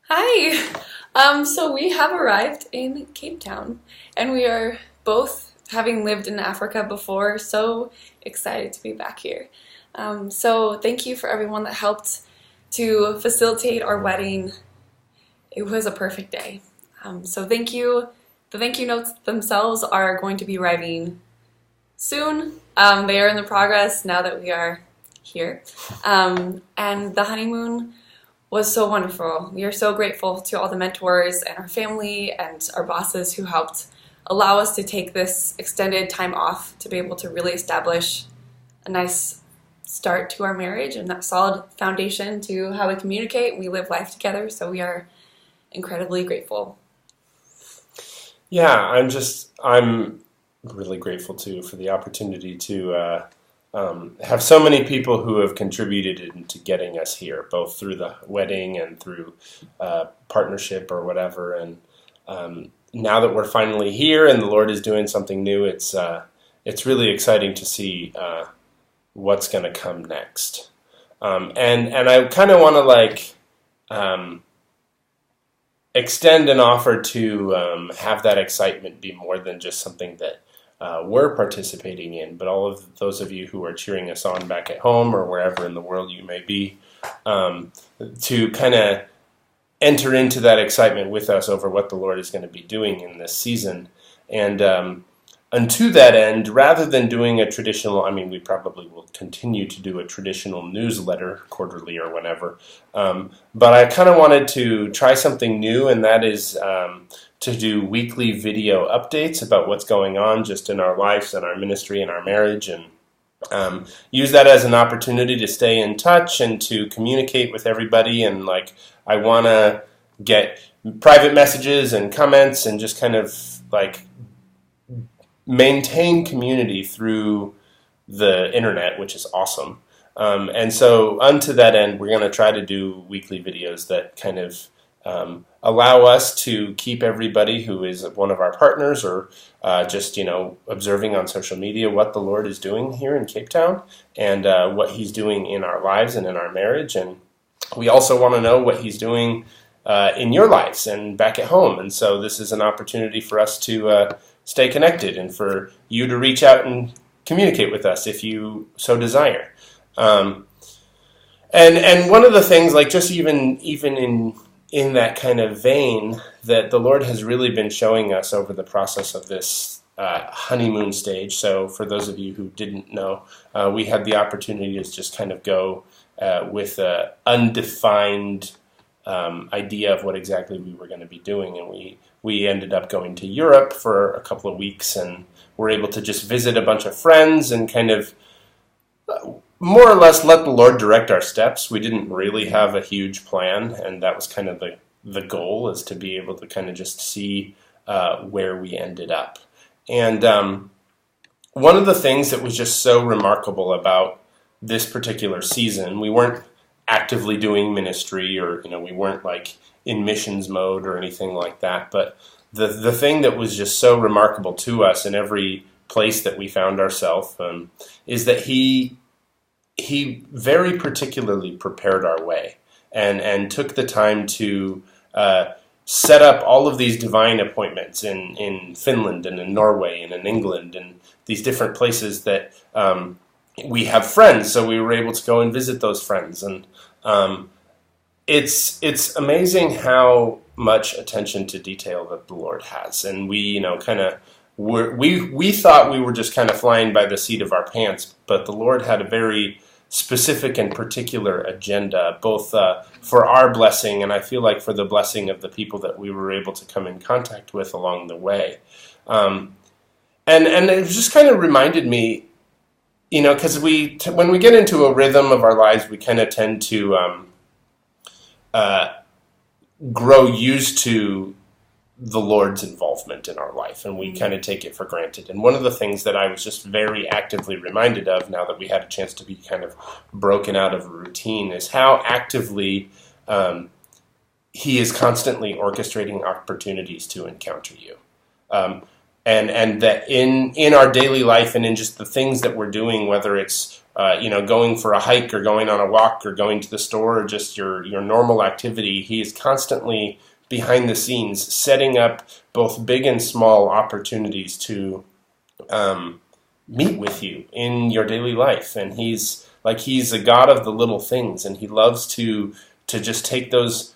Hi. So we have arrived in Cape Town, and we are both, having lived in Africa before, so excited to be back here. So thank you for everyone that helped to facilitate our wedding. It was a perfect day. So thank you. The thank you notes themselves are going to be arriving soon. They are in the progress now that we are here. And the honeymoon was so wonderful. We are so grateful to all the mentors and our family and our bosses who helped allow us to take this extended time off to be able to really establish a nice start to our marriage and that solid foundation to how we communicate and we live life together. So we are incredibly grateful. Yeah, I'm really grateful too for the opportunity to have so many people who have contributed into getting us here, both through the wedding and through partnership or whatever. And now that we're finally here and the Lord is doing something new, it's really exciting to see what's going to come next. And I kind of want to extend an offer to have that excitement be more than just something that we're participating in, but all of those of you who are cheering us on back at home or wherever in the world you may be, to kind of enter into that excitement with us over what the Lord is going to be doing in this season. And to that end, rather than doing a traditional, we probably will continue to do a traditional newsletter quarterly or whenever, but I kind of wanted to try something new, and that is to do weekly video updates about what's going on just in our lives and our ministry and our marriage, and use that as an opportunity to stay in touch and to communicate with everybody. And I want to get private messages and comments and just kind of maintain community through the internet, which is awesome. And so unto that end, we're going to try to do weekly videos that kind of allow us to keep everybody who is one of our partners or just, observing on social media what the Lord is doing here in Cape Town and what He's doing in our lives and in our marriage. And we also want to know what He's doing in your lives and back at home. And so this is an opportunity for us to stay connected and for you to reach out and communicate with us if you so desire. And one of the things, just even in that kind of vein, that the Lord has really been showing us over the process of this honeymoon stage. So for those of you who didn't know, we had the opportunity to just kind of go with an undefined idea of what exactly we were going to be doing, and we ended up going to Europe for a couple of weeks, and were able to just visit a bunch of friends and kind of more or less let the Lord direct our steps. We didn't really have a huge plan, and that was kind of the goal, is to be able to kind of just see where we ended up. And one of the things that was just so remarkable about this particular season, we weren't actively doing ministry, or we weren't in missions mode or anything like that, but the thing that was just so remarkable to us in every place that we found ourselves is that he very particularly prepared our way and took the time to set up all of these divine appointments in Finland and in Norway and in England and these different places that we have friends, so we were able to go and visit those friends. And it's amazing how much attention to detail that the Lord has. And we we thought we were just kind of flying by the seat of our pants, but the Lord had a very specific and particular agenda, both for our blessing and I feel like for the blessing of the people that we were able to come in contact with along the way. And it just kind of reminded me, because when we get into a rhythm of our lives, we kind of tend to grow used to the Lord's involvement in our life, and we kind of take it for granted. And one of the things that I was just very actively reminded of now that we had a chance to be kind of broken out of a routine is how actively He is constantly orchestrating opportunities to encounter you. And that in our daily life and in just the things that we're doing, whether it's going for a hike or going on a walk or going to the store or just your normal activity. He is constantly behind the scenes setting up both big and small opportunities to meet with you in your daily life. And he's a God of the little things, and he loves to just take those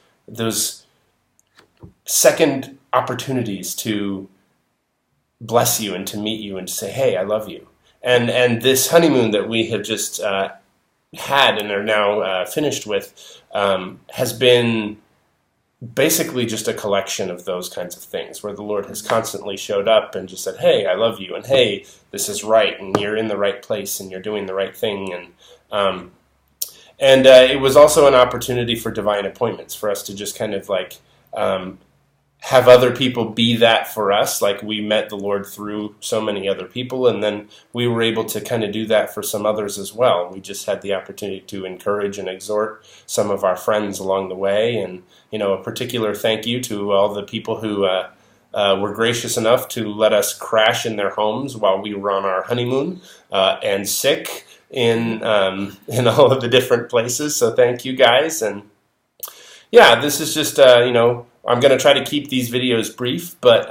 second opportunities to bless you and to meet you and to say, hey, I love you. And this honeymoon that we have just had and are now finished with has been basically just a collection of those kinds of things where the Lord has constantly showed up and just said, hey, I love you, and hey, this is right, and you're in the right place, and you're doing the right thing. And it was also an opportunity for divine appointments, for us to just kind of have other people be that for us. Like, we met the Lord through so many other people, and then we were able to kind of do that for some others as well. We just had the opportunity to encourage and exhort some of our friends along the way, and a particular thank you to all the people who were gracious enough to let us crash in their homes while we were on our honeymoon and sick in all of the different places. So thank you guys. And yeah, this is just I'm going to try to keep these videos brief, but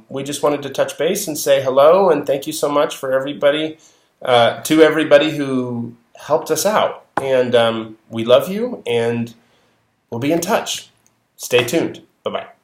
we just wanted to touch base and say hello and thank you so much for everybody who helped us out. And we love you, and we'll be in touch. Stay tuned. Bye-bye.